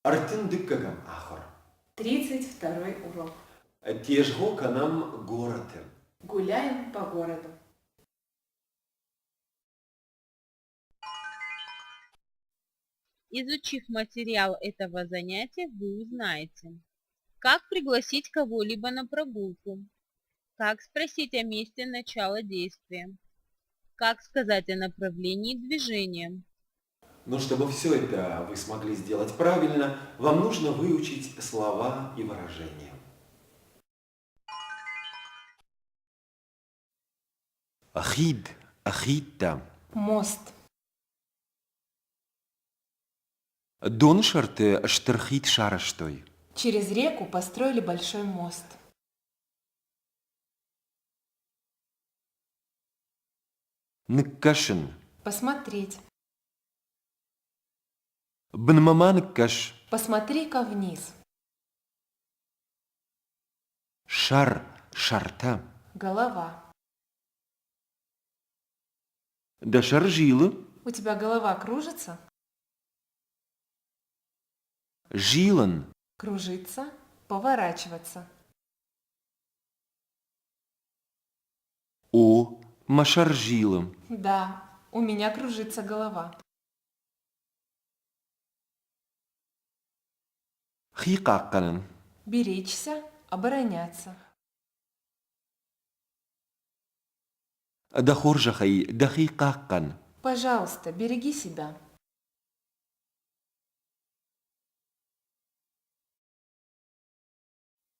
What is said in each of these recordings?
Артындыккагам ахор. 32 урок. Тежго канам город. Гуляем по городу. Изучив материал этого занятия, вы узнаете, как пригласить кого-либо на прогулку, как спросить о месте начала действия, как сказать о направлении движения. Но чтобы все это вы смогли сделать правильно, вам нужно выучить слова и выражения. Ахид, ахидта. Мост. Доншарты штырхит шараштой. Через реку построили большой мост. Ныккашин. Посмотреть. Бнмама ныккаш. Посмотри-ка вниз. Шар, шарта. Голова. Да шаржилы. У тебя голова кружится? Жилан. Кружиться. Поворачиваться. О, машаржилым. Да, у меня кружится голова. Хикакканын. Беречься. Обороняться. Дахоржахай, дахикаккан. Пожалуйста, береги себя.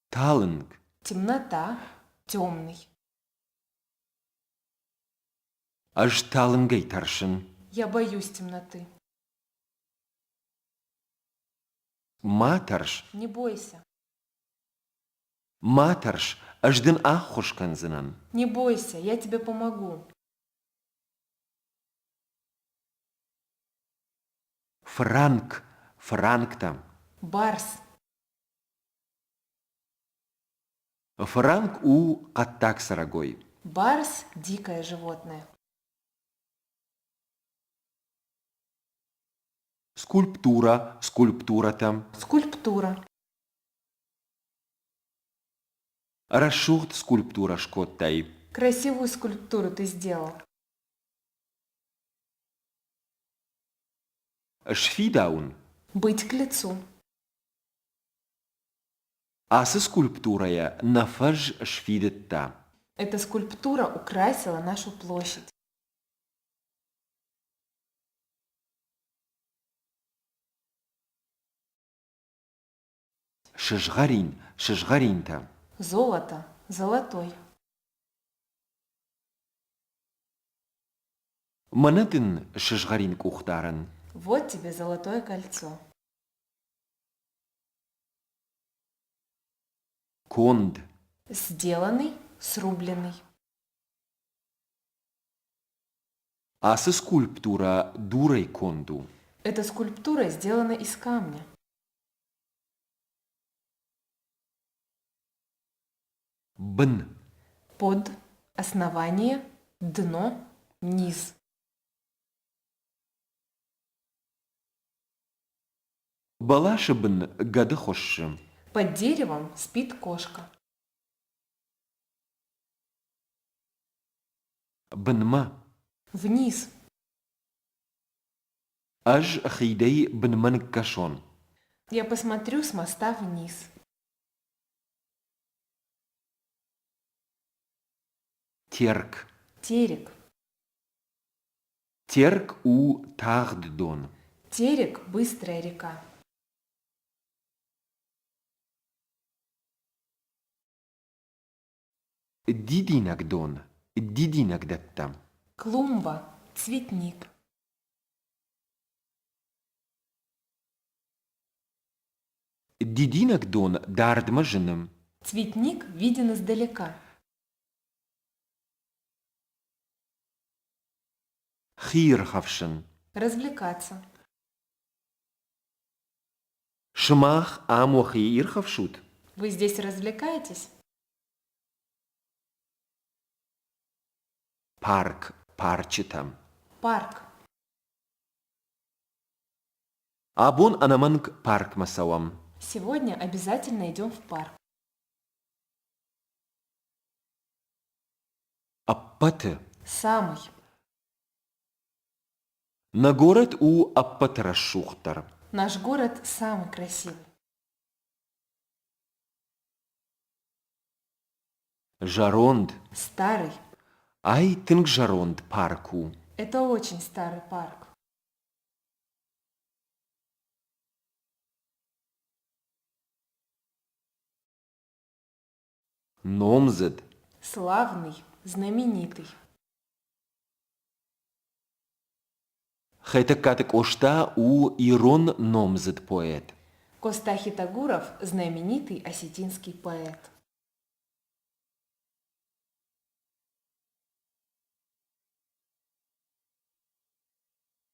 Талынг. Темнота. Темный. Аж талынгай таршын. Я боюсь темноты. Матарш. Не бойся. Матарш. Аждын ахушканзынан. Не бойся, я тебе помогу. Франк. Франктам. Барс. Франк у каттак сарагой. Барс – дикое животное. Скульптура. Скульптуратам. Скульптура. Рашухт скульптура шкоттай. Красивую скульптуру ты сделал. Шфидаун. Быть к лицу. Асы скульптурая нафаж шфидетта. Эта скульптура украсила нашу площадь. Шишгарин. Шишгаринта. Золото. Золотой. Манатын шишгарин кухтаран. Вот тебе золотое кольцо. Конд. Сделанный, срубленный. Асы скульптура дурой конду. Эта скульптура сделана из камня. Бн. Под, основание, дно, низ. Балашы бн гады хошшым. Под деревом спит кошка. Бнма. Вниз. Аж хидей бнман кашон. Я посмотрю с моста вниз. Терк. Терек. Терк у тагддон. Терек – быстрая река. Дидинагдон. Дидинагдаттам. Клумба – цветник. Дидинагдон дардмажыным. Цветник виден издалека. Хирхавшин. Развлекаться. Шмах амохи ирхавшут. Вы здесь развлекаетесь? Парк. Парчитам. Парк. Абон анаманг парк масавам. Сегодня обязательно идем в парк. Аппаты. Самый. На город у аппат расшухтар. Наш город самый красивый. Жаронд. Старый. Ай тынг жаронд парку. Это очень старый парк. Номзед. Славный, знаменитый. Хэта катык ошта у ирон номзед поэт. Коста Хитагуров – знаменитый осетинский поэт.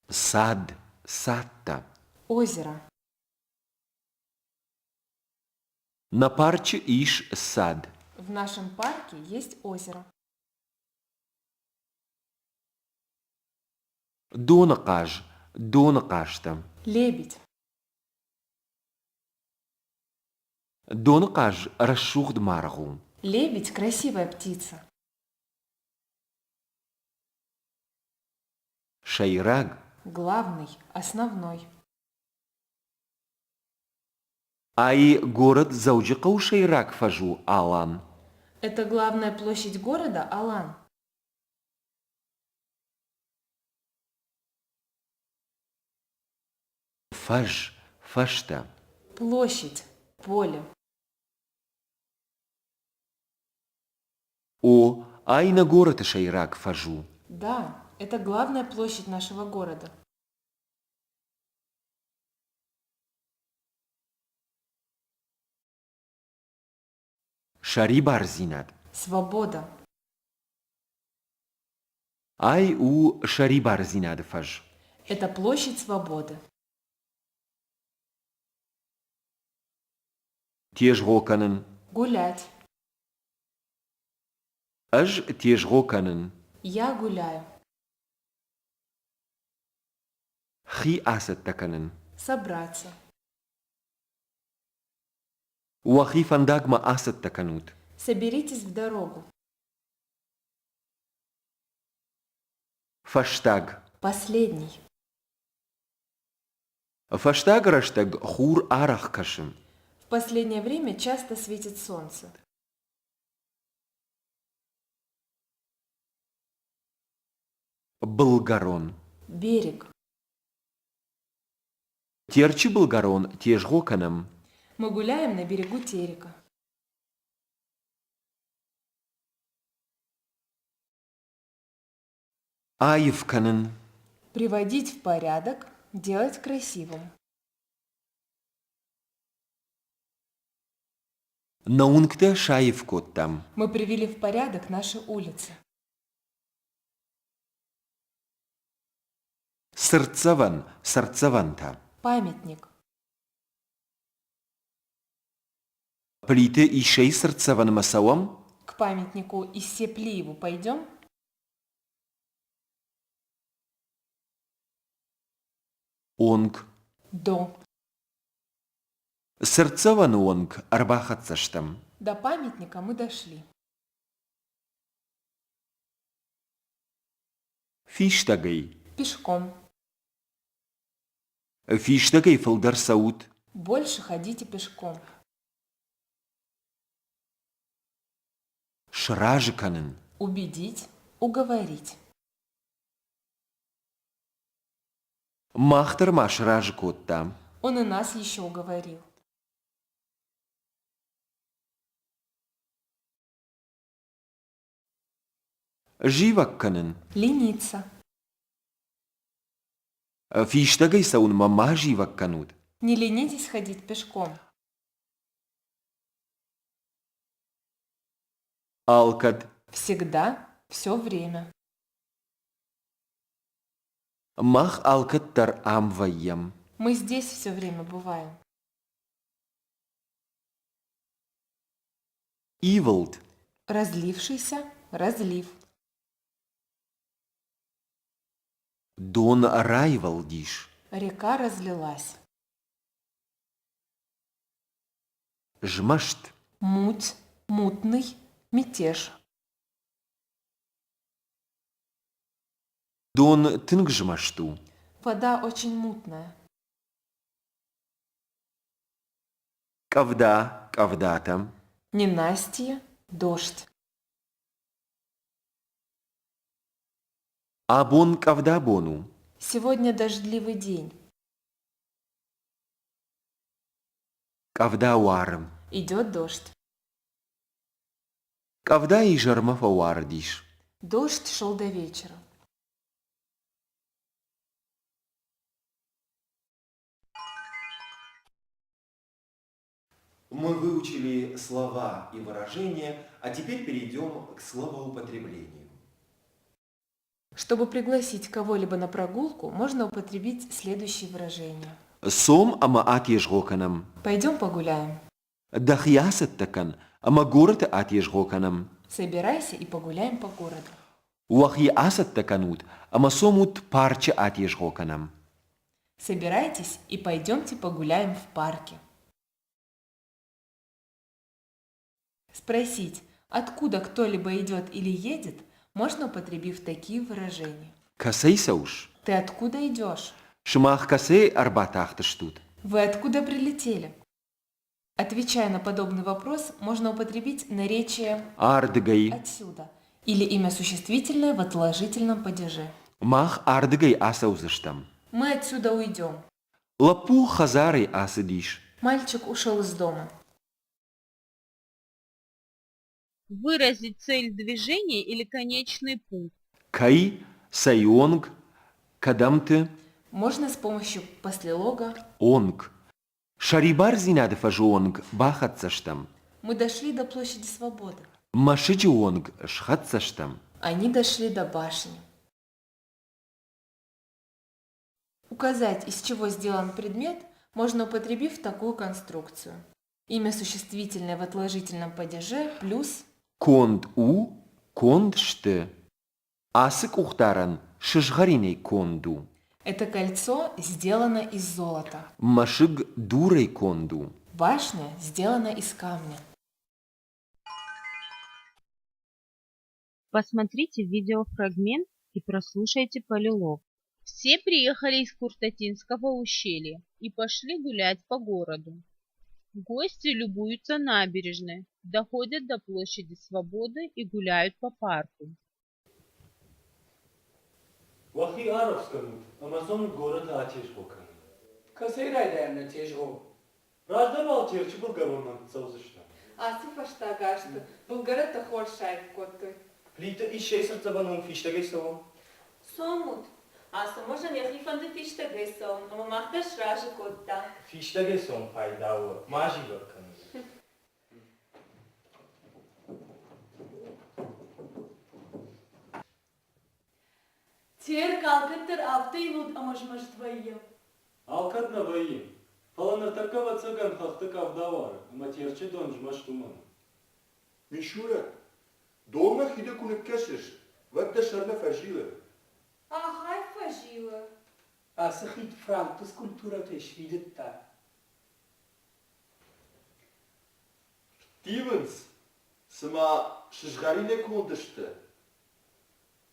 Сад. Сатта. Озеро. На парче иш сад. В нашем парке есть озеро. Донакаж. Донакашта. Лебедь. Донакаж расшухд маргу. Лебедь – красивая птица. Шайраг. Главный, основной. Ай город зауджикау шайраг фажу алан. Это главная площадь города Алан. Фаж. Фашта. Площадь, поле. О, ай на город шайраг фажу. Да, это главная площадь нашего города. Шари барзинат. Свобода. Ай у шари барзинат фаж. Это площадь свободы. Теж гоканын. Гулять. Аж теж гоканын. Я гуляю. Хи асат таканын. Собраться. Уахи фандагма асат таканут. Соберитесь в дорогу. Фаштаг. Последний. Фаштаг раштаг хур арах кашым. В последнее время часто светит солнце. Болгарон. Берег. Терчи болгарон теж гоканым. Мы гуляем на берегу Терека. Аевканын. Приводить в порядок, делать красивым. Наункте шаевкоттам. Мы привели в порядок наши улицы. Сырцаван. Сарцаванта. Памятник. Плите ишей сырцаван масавам. К памятнику Иссеплиеву пойдем? Онг. До. Сырцаван онг арбахатсаштам. До памятника мы дошли. Фиштагай. Пешком. Фиштагай фалдар саут. Больше ходите пешком. Шражиканын. Убедить, уговорить. Махтарма шражикоттам. Он и нас еще уговорил. Живакканын. Лениться. Фиштагай саун мама живакканут. Не ленитесь ходить пешком. Алкад. Всегда, все время. Мах алкаттар амвайям. Мы здесь все время бываем. Иволд. Разлившийся, разлив. Дон райвалдиш. Река разлилась. жмашт. Муть, мутный, мятеж. Дон тынг жмашту. Вода очень мутная. Кавда, кавдата. Ненастье, дождь. Абон кавда бону. Сегодня дождливый день. Кавда уарм. Идет дождь. Кавда и жармафа уардиш. Дождь шел до вечера. Мы выучили слова и выражения, а теперь перейдем к словоупотреблению. Чтобы пригласить кого-либо на прогулку, можно употребить следующие выражения. Сом ама атьежгоканам. Пойдем погуляем. Дахьясаттакан ама город атьежгоканам. Собирайся и погуляем по городу. Уахьясаттаканут ама сомут парча атьежгоканам. Собирайтесь и пойдемте погуляем в парке. Спросить, откуда кто-либо идет или едет, можно употребив такие выражения. Касейсауш. Ты откуда идешь? Шмах касей арбатахташтут. Вы откуда прилетели? Отвечая на подобный вопрос, можно употребить наречие Ардгай. «отсюда» или имя существительное в отложительном падеже. Мах ардгай асаузаштам. Мы отсюда уйдем. Лапу хазарей асадиш. Мальчик ушел из дома. Выразить цель движения или конечный пункт. Кай, сайонг, кадамты, Можно с помощью послелога. онг. Шарибар зинады фажуонг бахатсаштам. Мы дошли до площади Свободы. Машиджионг шхатсаштам. Они дошли до башни. Указать, из чего сделан предмет, можно употребив такую конструкцию. Имя существительное в отложительном падеже плюс Конд у, конд ште. Асык ухтаран шишгариней конду. это кольцо сделано из золота. Машиг дурей конду. Башня сделана из камня. Посмотрите видеофрагмент и прослушайте полилог. Все приехали из Куртатинского ущелья и пошли гулять по городу. Гости любуются набережной, доходят до площади Свободы и гуляют по парку. وقتی عرف کنید امازون گورت آتیش بکنید Касай райдерне тежго. رازده бал терчи был гароннан цаузышта Асыф аштагашты. Булгарата хоршайт коттой. плита иш шейсер цабанун фиштагай совом Сомут. Асо можем яхифанды фиштагайсом, ама махташ ражи котта. фиштагай сом пайдауа мажи барканид Тер калкаттыр автайнут амажмаш твоем. алкат на воим фаланар такава цаган хахты кавдавар ама терчи донжмаш туман Мишура, долна хиде кунек кесеш, вадда шарна фажила. Ахай фажила. Асахит франкус культура тешвидетта. Стивенс, сама шишгарине кондышты.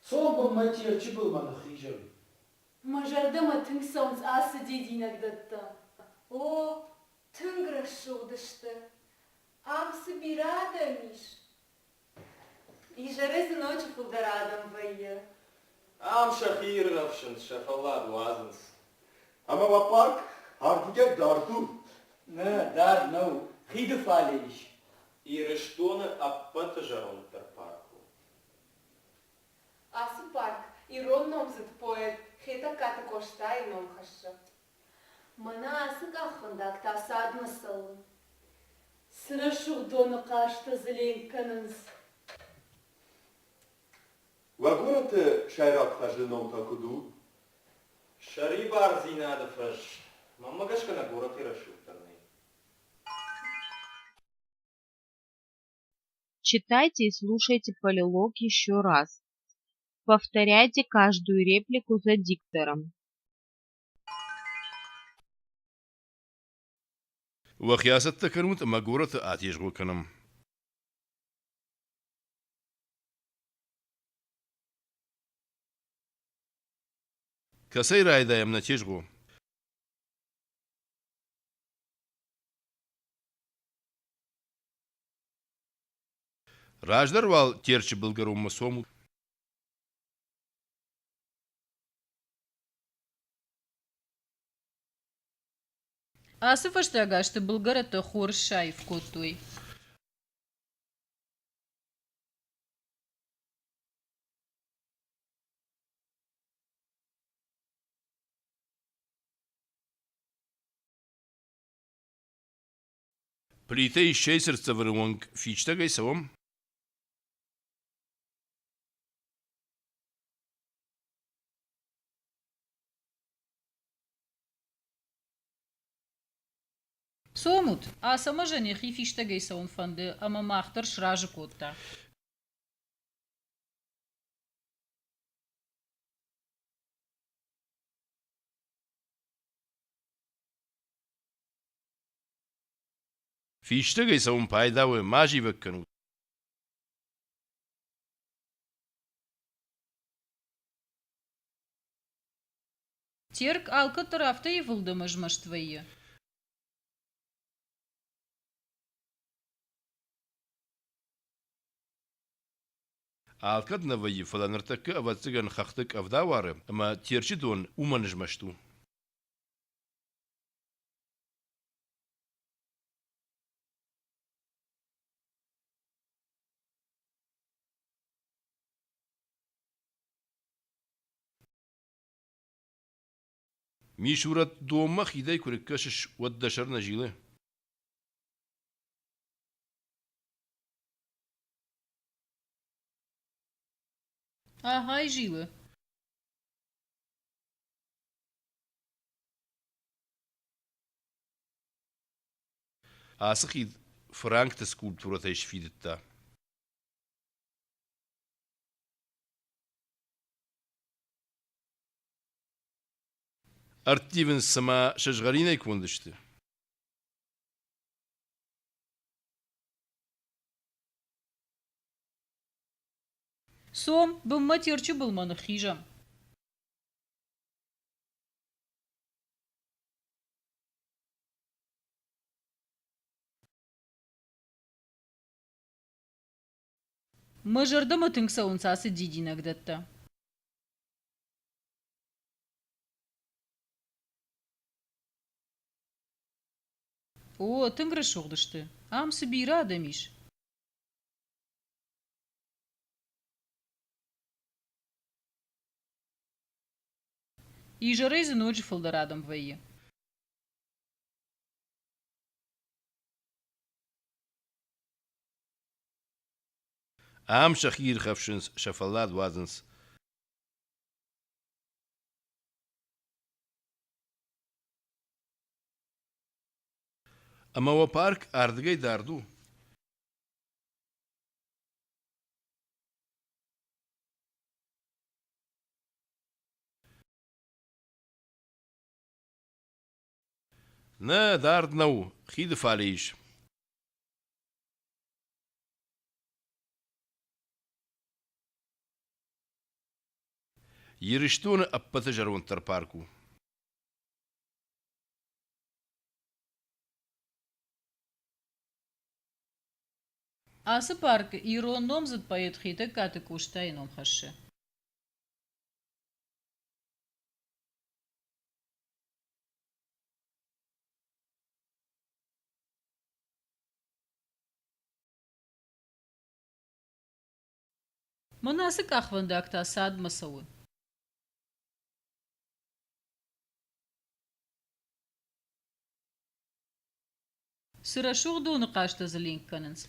Солбом матерчи был манахижем. Мажардама тыңсаунс асы дединак датта. О, тынгра шудышты. Амсы бирадамиш. И жарезы ночи фулдарадам вайя. ам шахир равшин шафалад вазанс Ама вапак, ардуге дарду. Не, дар, ну, хиде фалиш. и рештоны аппата жарон парку Асы парк. И ронном зыт поэт. Хета ката коштай ном хаша. Мана асы кахындак тасад масал. Срашу дону кашта зеленканынс. Вагората шайрак фажлином такуду. шарибар зинады фаш мамагашка на город и расшутанный Читайте и слушайте полилог еще раз. Повторяйте каждую реплику за диктором. وخياسة تكرمت مقورة آتيش غوكنم كسير عيدا يمنا تيشغو راجدر وال تيرچ بلغرو مسوم Асыф аштагашты Булгарата хоршай в котой. Плитей шейсерца вырванг фичтагай савом Сомут, а сама жене хифиштагай саун фанды, ама махтар шражы котта. фичтагай савом пайдавы мажи веккану Терк алка тарафта и вылдамажмаш твои. алкад наваи фаланартак авациган хахтык авдавары ама терчи дон уманжмашту ميشورت دوما خيداي كوركاشش ودشر نجيله Ага, и жилы. асыхид франк скульптура тайш фидетта артивен сама шажгарина иквондышты Сом, был матерчу был монахижам. Мажарда матынкса он сасы диди иногда-то. О, тынгры шоғдышты. Ам собира адамиш. И жарей за ночь фалдарадом вои. ам шахир хавшинс шафалад вазенс ама ва парк ардгай дарду на дарднау хид фалиш Йириштуны аппаты жарвонтар парку. Асы парк ирон номзат поет хита каты куштайном хаше. Манасы кахвандакта сад масауы. Сырашух дуны кашта залинканенс.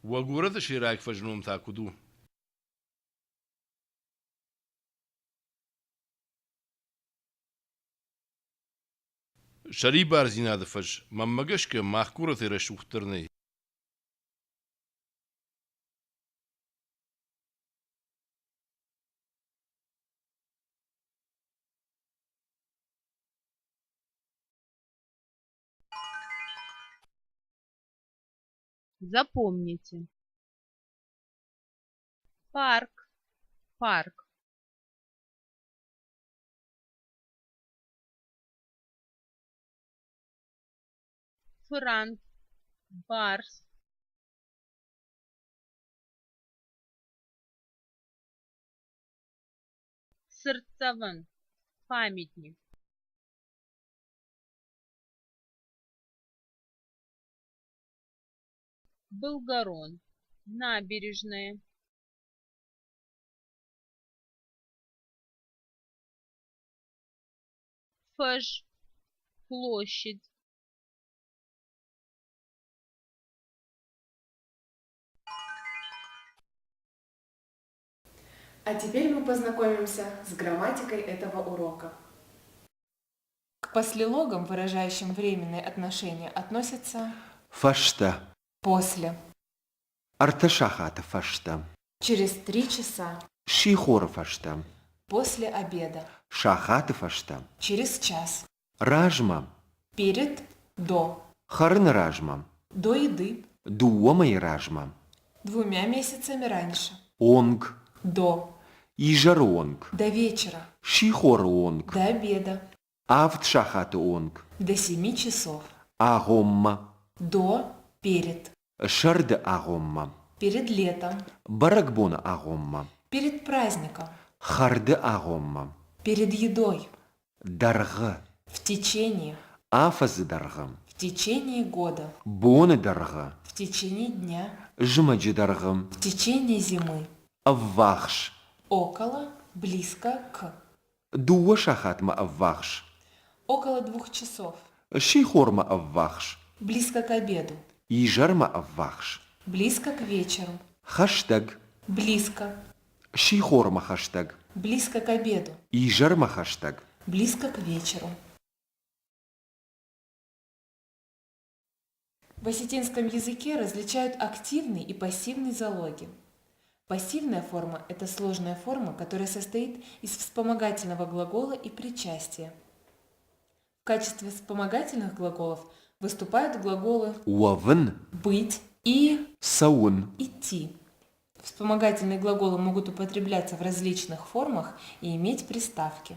Вагурата ширак фажнум такуду. Шари барзина дфаж, маммагашка махкураты рашухтарны. Запомните. Парк, парк. Франк, барс. Сырцаван, памятник. Болгарон, набережная. Фэш, площадь. А теперь мы познакомимся с грамматикой этого урока. К послелогам, выражающим временные отношения, относятся Фашта. после, Арташахата фашта. через 3 часа, Шихора фашта. после обеда, Шахата фашта. через час, Ражма. перед, до, Харна ражма. до еды, Дуомай ражма. 2 месяцами раньше, Онг. до, Ижаронг. до вечера, Шихора онг. до обеда, Автшахата онг. до 7 часов, Агомма. до, перед, Шарда агомма. перед летом, Баракбона агомма. перед праздником, Харда агомма. перед едой, Дарга. в течение, Афаз дарга. в течение года, Бона дарга. в течение дня, Жмаджи дарга. в течение зимы, Аввахш. около, близко к, Дуа шахатма аввахш. около 2 часов, Шихорма аввахш. близко к обеду, Ижарма аввахш. близко к вечеру, Хаштаг. близко, Шихорма хаштаг. близко к обеду, Ижарма хаштаг. близко к вечеру. В осетинском языке различают активный и пассивный залоги. Пассивная форма – это сложная форма, которая состоит из вспомогательного глагола и причастия. В качестве вспомогательных глаголов выступают глаголы Уавн. «быть» и Саун. «идти». Вспомогательные глаголы могут употребляться в различных формах и иметь приставки.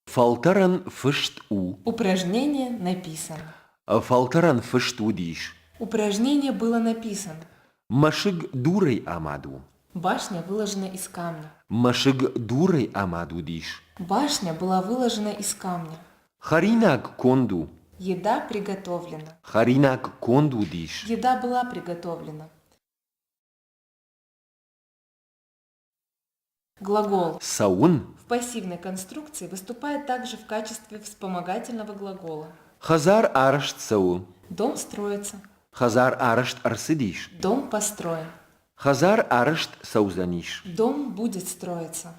Фалтаран фышт у. Упражнение написано. Фалтаран фышт удиш. Упражнение было написано. Машиг дурой амаду. Башня выложена из камня. Машиг дурой амаду диш. Башня была выложена из камня. Харинак конду. Еда приготовлена. Харинак конду диш. Еда была приготовлена. Глагол Саун. в пассивной конструкции выступает также в качестве вспомогательного глагола. Хазар арашт сау. Дом строится. Хазар арашт арсидиш. Дом построен. Хазар арашт саузаниш. Дом будет строиться.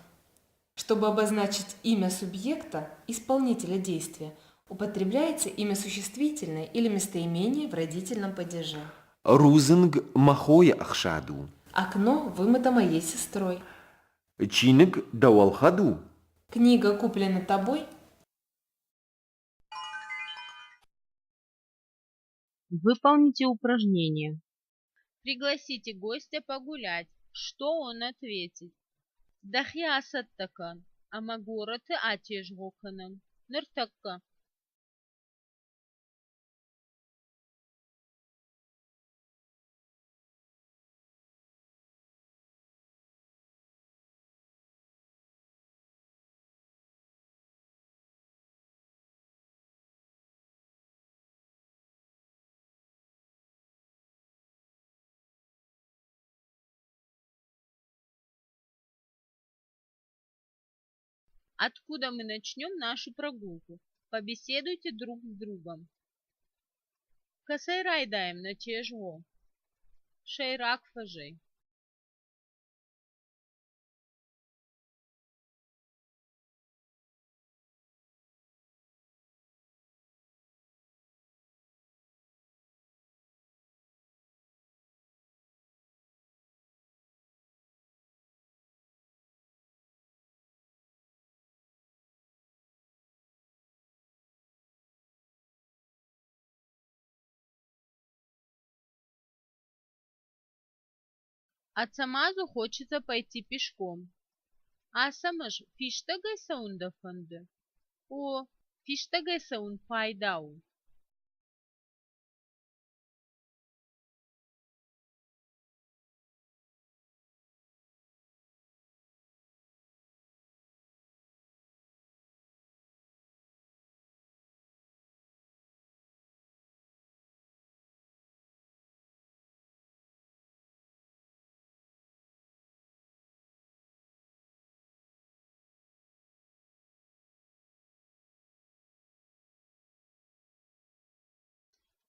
Чтобы обозначить имя субъекта, исполнителя действия, употребляется имя существительное или местоимение в родительном падеже. Рузинг махоя ахшаду. Окно вымыто моей сестрой. Чиник давалхаду. Книга куплена тобой. Выполните упражнение. Пригласите гостя погулять. Что он ответит? Дахи асаттакан, амагораты атежгоканан. Ныртакка. Откуда мы начнем нашу прогулку? Побеседуйте друг с другом. Касайрайдаем на чежво. Шейрак фажей. Ацамазу хочется пойти пешком. Асамыш фиштагайсаун дафанды. О, фиштагайсаун пайдау.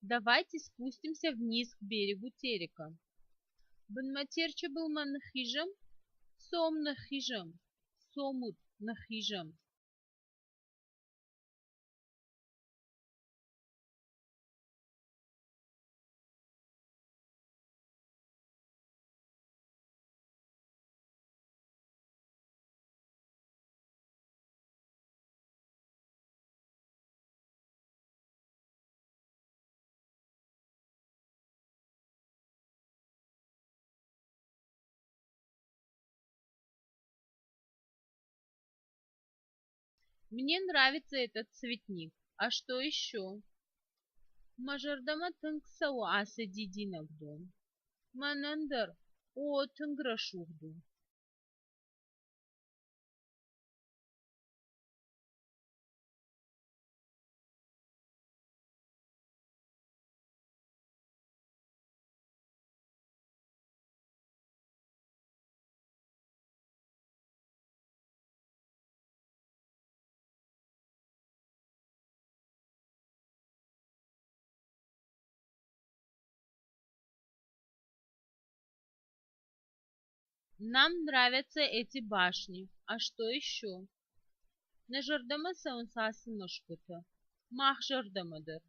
Давайте спустимся вниз к берегу терека. Бынматерче был нахижем, сом нахижем, сомут нахижем. Мне нравится этот цветник. А что еще? Мажордома тыңксау асы дидинагдон. Манандыр о тыңграшугду. Нам нравятся эти башни. А что еще? Нажордома саунсасы мышкута. Махжордомадыр.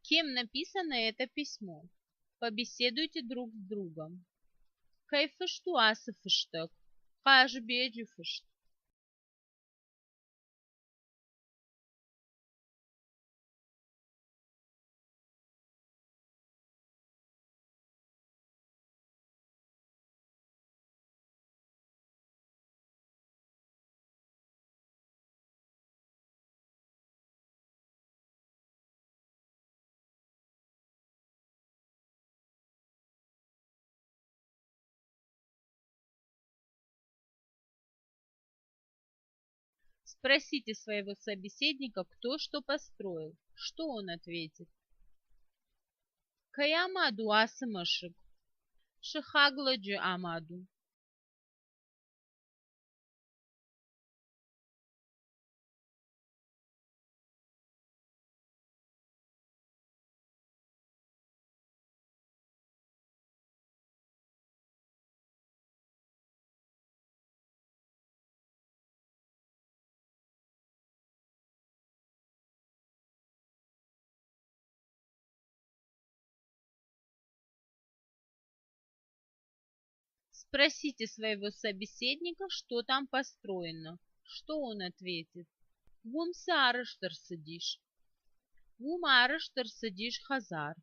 Кем написано это письмо? Побеседуйте друг с другом. Кайфышту асыфыштык. Каж беджифышт. Спросите своего собеседника, кто что построил. Что он ответит? Каямаду асымышык. Шихагладжи амаду. Спросите своего собеседника, что там построено. Что он ответит? Вум сарыштыр сидишь. Вум арыштыр сидишь хазар.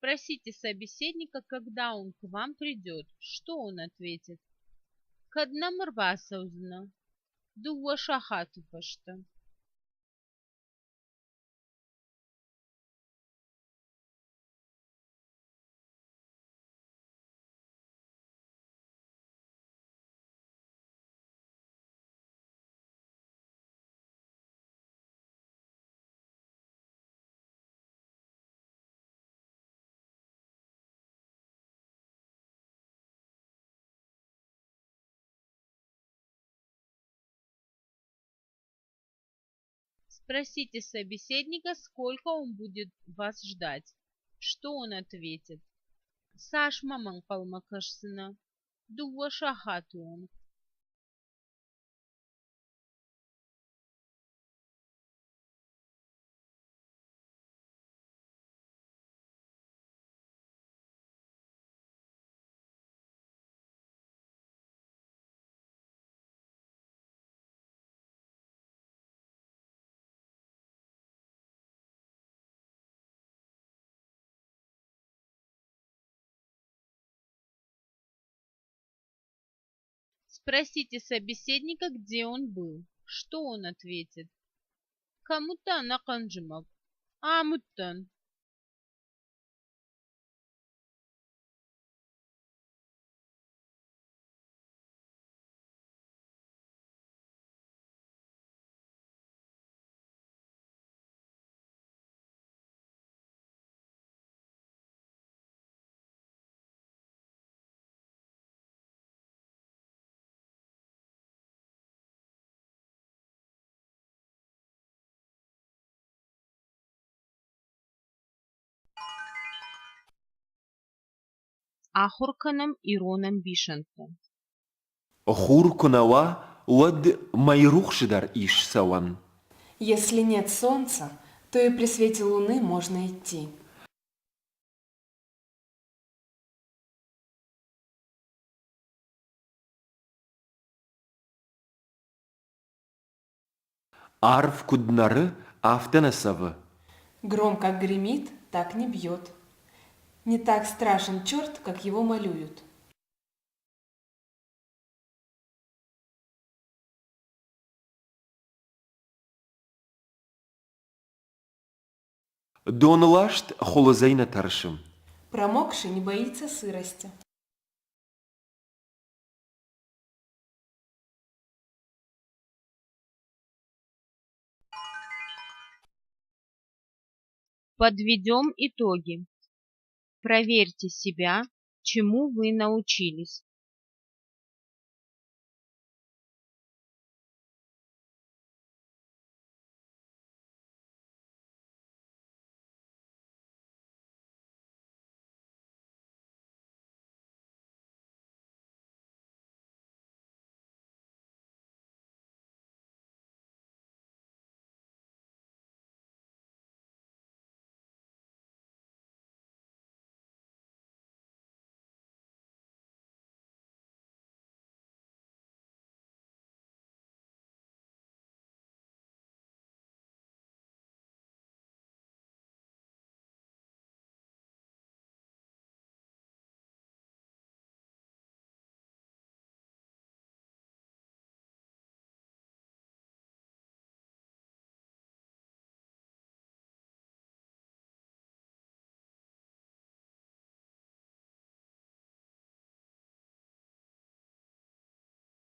Спросите собеседника, когда он к вам придет. Что он ответит? Каднамырвасаузна. Дува шахату пашта. Спросите собеседника, сколько он будет вас ждать. Что он ответит? Саш маман калмакашсына. Дува шахатуон. Спросите собеседника, где он был. Что он ответит? Камуттан аканжымак. Амуттан. Ахурканом ироном бишанта. Хур кунава уад майрухшидар иш саван. Если нет солнца, то и при свете луны можно идти. Арв куднары автонасавы. Гром как гремит, так не бьет. Не так страшен черт, как его малюют. Донлашт холозейна таршим. Промокший не боится сырости. Подведем итоги. Проверьте себя, чему вы научились.